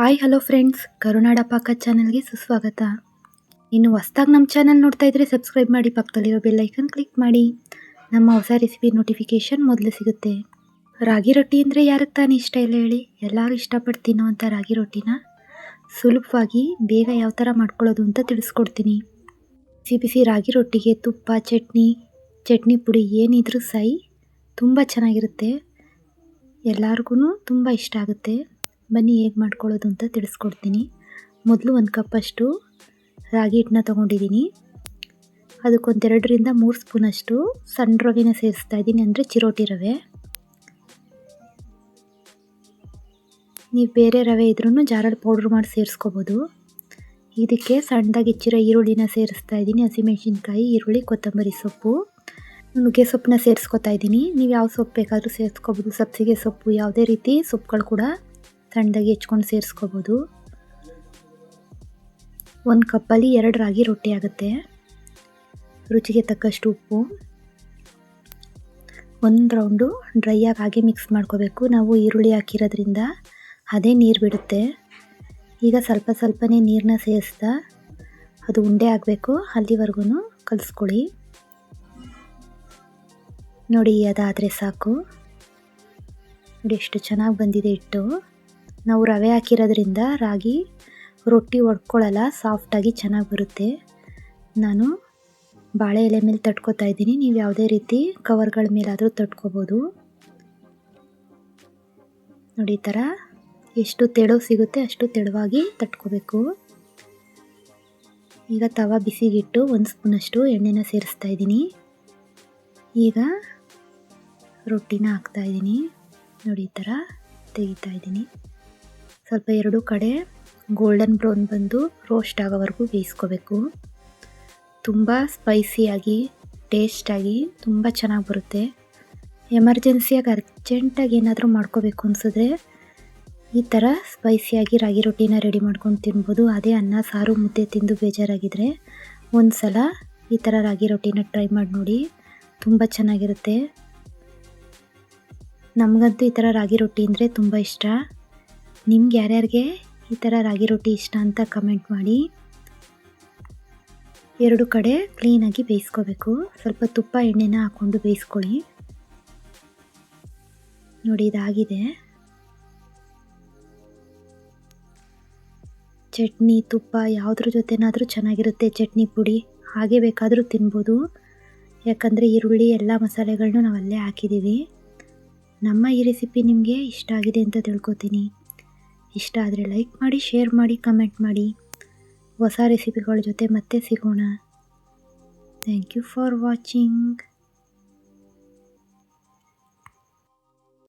Hi hello friends, ಕರುನಾಡ ಪಾಕ ಚಾನಲ್ಗೆ ಸುಸ್ವಾಗತ. ಇನ್ನು ಹೊಸ್ದಾಗಿ ನಮ್ಮ ಚಾನಲ್ ನೋಡ್ತಾ ಇದ್ರೆ ಸಬ್ಸ್ಕ್ರೈಬ್ ಮಾಡಿ, ಪಕ್ಕದಲ್ಲಿರೋ ಬೆಲ್ ಐಕನ್ ಕ್ಲಿಕ್ ಮಾಡಿ. ನಮ್ಮ ಹೊಸ ರೆಸಿಪಿ ನೋಟಿಫಿಕೇಷನ್ ಮೊದಲು ಸಿಗುತ್ತೆ. ರಾಗಿ ರೊಟ್ಟಿ ಅಂದರೆ ಯಾರಿಗೆ ತಾನೇ ಇಷ್ಟ ಇಲ್ಲ ಹೇಳಿ? ಎಲ್ಲರೂ ಇಷ್ಟಪಟ್ಟು ತಿನ್ನೋವಂಥ ರಾಗಿ ರೊಟ್ಟಿನ ಸುಲಭವಾಗಿ ಬೇಗ ಯಾವ ಥರ ಮಾಡ್ಕೊಳ್ಳೋದು ಅಂತ ತಿಳಿಸ್ಕೊಡ್ತೀನಿ. ಬಿಸಿ ಬಿಸಿ ರಾಗಿ ರೊಟ್ಟಿಗೆ ತುಪ್ಪ, ಚಟ್ನಿ ಪುಡಿ ಏನಿದ್ರೂ ಸೈ ತುಂಬ ಚೆನ್ನಾಗಿರುತ್ತೆ. ಎಲ್ಲರಿಗೂ ತುಂಬ ಇಷ್ಟ ಆಗುತ್ತೆ. ಬನ್ನಿ ಹೇಗೆ ಮಾಡ್ಕೊಳ್ಳೋದು ಅಂತ ತಿಳಿಸ್ಕೊಡ್ತೀನಿ. ಮೊದಲು 1 ಕಪ್ಪಷ್ಟು ರಾಗಿ ಹಿಟ್ಟನ್ನ ತೊಗೊಂಡಿದ್ದೀನಿ. ಅದಕ್ಕೊಂದು 2ರಿಂದ 3 ಸ್ಪೂನಷ್ಟು ಸಣ್ಣ ರವೆನ ಸೇರಿಸ್ತಾ ಇದ್ದೀನಿ, ಅಂದರೆ ಚಿರೋಟಿ ರವೆ. ನೀವು ಬೇರೆ ರವೆ ಇದ್ರೂ ಜಾರಲ್ಲಿ ಪೌಡ್ರ್ ಮಾಡಿ ಸೇರಿಸ್ಕೋಬೋದು. ಇದಕ್ಕೆ ಸಣ್ಣದಾಗಿ ಹೆಚ್ಚಿರೋ ಈರುಳ್ಳಿನ ಸೇರಿಸ್ತಾ ಇದ್ದೀನಿ. ಹಸಿಮೆಣಸಿನ್ಕಾಯಿ, ಈರುಳ್ಳಿ, ಕೊತ್ತಂಬರಿ ಸೊಪ್ಪು, ನುಗ್ಗೆ ಸೊಪ್ಪನ್ನ ಸೇರಿಸ್ಕೊತಾ ಇದ್ದೀನಿ. ನೀವು ಯಾವ ಸೊಪ್ಪು ಬೇಕಾದರೂ ಸೇರಿಸ್ಕೋಬೋದು. ಸಬ್ಸಿಗೆ ಸೊಪ್ಪು, ಯಾವುದೇ ರೀತಿ ಸೊಪ್ಪುಗಳು ಕೂಡ ಸಣ್ಣದಾಗಿ ಹೆಚ್ಕೊಂಡು ಸೇರಿಸ್ಕೋಬೋದು. 1 ಕಪ್ಪಲ್ಲಿ 2 ರಾಗಿ ರೊಟ್ಟಿ ಆಗುತ್ತೆ. ರುಚಿಗೆ ತಕ್ಕಷ್ಟು ಉಪ್ಪು. 1 ರೌಂಡು ಡ್ರೈಯಾಗಿ ಹಾಗೆ ಮಿಕ್ಸ್ ಮಾಡ್ಕೋಬೇಕು. ನಾವು ಈರುಳ್ಳಿ ಹಾಕಿರೋದ್ರಿಂದ ಅದೇ ನೀರು ಬಿಡುತ್ತೆ. ಈಗ ಸ್ವಲ್ಪ ಸ್ವಲ್ಪನೇ ನೀರನ್ನ ಸೇರಿಸ್ತಾ ಅದು ಉಂಡೆ ಆಗಬೇಕು, ಅಲ್ಲಿವರೆಗೂ ಕಲಿಸ್ಕೊಳ್ಳಿ. ನೋಡಿ, ಅದಾದರೆ ಸಾಕು. ನೋಡಿ ಎಷ್ಟು ಚೆನ್ನಾಗಿ ಬಂದಿದೆ ಹಿಟ್ಟು. ನಾವು ರವೆ ಹಾಕಿರೋದ್ರಿಂದ ರಾಗಿ ರೊಟ್ಟಿ ಒಡ್ಕೊಳ್ಳಲ್ಲ, ಸಾಫ್ಟಾಗಿ ಚೆನ್ನಾಗಿ ಬರುತ್ತೆ. ನಾನು ಬಾಳೆ ಎಲೆ ಮೇಲೆ ತಟ್ಕೋತಾ ಇದ್ದೀನಿ. ನೀವು ಯಾವುದೇ ರೀತಿ ಕವರ್ಗಳ ಮೇಲಾದರೂ ತಟ್ಕೋಬೋದು. ನೋಡಿ, ಈ ಥರ ಎಷ್ಟು ತೆಳು ಸಿಗುತ್ತೆ ಅಷ್ಟು ತೆಳುವಾಗಿ ತಟ್ಕೋಬೇಕು. ಈಗ ತವಾ ಬಿಸಿಗಿಟ್ಟು 1 ಸ್ಪೂನಷ್ಟು ಎಣ್ಣೆನ ಸೇರಿಸ್ತಾ ಇದ್ದೀನಿ. ಈಗ ರೊಟ್ಟಿನ ಹಾಕ್ತಾ ಇದ್ದೀನಿ. ನೋಡಿ, ಈ ಥರ ತೆಗಿತಾ ಇದ್ದೀನಿ. ಸ್ವಲ್ಪ 2 ಕಡೆ ಗೋಲ್ಡನ್ ಬ್ರೌನ್ ಬಂದು ರೋಸ್ಟ್ ಆಗೋವರೆಗೂ ಬೇಯಿಸ್ಕೋಬೇಕು. ತುಂಬ ಸ್ಪೈಸಿಯಾಗಿ, ಟೇಸ್ಟಾಗಿ ತುಂಬ ಚೆನ್ನಾಗಿ ಬರುತ್ತೆ. ಎಮರ್ಜೆನ್ಸಿಯಾಗಿ ಅರ್ಜೆಂಟಾಗಿ ಏನಾದರೂ ಮಾಡ್ಕೋಬೇಕು ಅನಿಸಿದ್ರೆ ಈ ಥರ ಸ್ಪೈಸಿಯಾಗಿ ರಾಗಿ ರೊಟ್ಟಿನ ರೆಡಿ ಮಾಡ್ಕೊಂಡು ತಿನ್ಬೋದು. ಅದೇ ಅನ್ನ ಸಾರು ಮುದ್ದೆ ತಿಂದು ಬೇಜಾರಾಗಿದ್ದರೆ ಒಂದು ಸಲ ಈ ಥರ ರಾಗಿ ರೊಟ್ಟಿನ ಟ್ರೈ ಮಾಡಿ ನೋಡಿ, ತುಂಬ ಚೆನ್ನಾಗಿರುತ್ತೆ. ನಮಗಂತೂ ಈ ಥರ ರಾಗಿ ರೊಟ್ಟಿ ಅಂದರೆ ತುಂಬ ಇಷ್ಟ. ನಿಮ್ಗೆ ಯಾರ್ಯಾರಿಗೆ ಈ ಥರ ರಾಗಿ ರೊಟ್ಟಿ ಇಷ್ಟ ಅಂತ ಕಮೆಂಟ್ ಮಾಡಿ. 2 ಕಡೆ ಕ್ಲೀನಾಗಿ ಬೇಯಿಸ್ಕೋಬೇಕು. ಸ್ವಲ್ಪ ತುಪ್ಪ ಎಣ್ಣೆನ ಹಾಕ್ಕೊಂಡು ಬೇಯಿಸ್ಕೊಳ್ಳಿ. ನೋಡಿ, ಇದಾಗಿದೆ. ಚಟ್ನಿ, ತುಪ್ಪ ಯಾವುದ್ರ ಜೊತೆನಾದರೂ ಚೆನ್ನಾಗಿರುತ್ತೆ. ಚಟ್ನಿ ಪುಡಿ ಹಾಗೆ ಬೇಕಾದರೂ ತಿನ್ಬೋದು, ಯಾಕಂದರೆ ಈರುಳ್ಳಿ ಎಲ್ಲ ಮಸಾಲೆಗಳನ್ನೂ ನಾವು ಅಲ್ಲೇ ಹಾಕಿದ್ದೀವಿ. ನಮ್ಮ ಈ ರೆಸಿಪಿ ನಿಮಗೆ ಇಷ್ಟ ಆಗಿದೆ ಅಂತ ತಿಳ್ಕೊತೀನಿ. ಇಷ್ಟ ಆದರೆ ಲೈಕ್ ಮಾಡಿ, ಶೇರ್ ಮಾಡಿ, ಕಮೆಂಟ್ ಮಾಡಿ. ಹೊಸ ರೆಸಿಪಿಗಳ ಜೊತೆ ಮತ್ತೆ ಸಿಗೋಣ. Thank you for watching.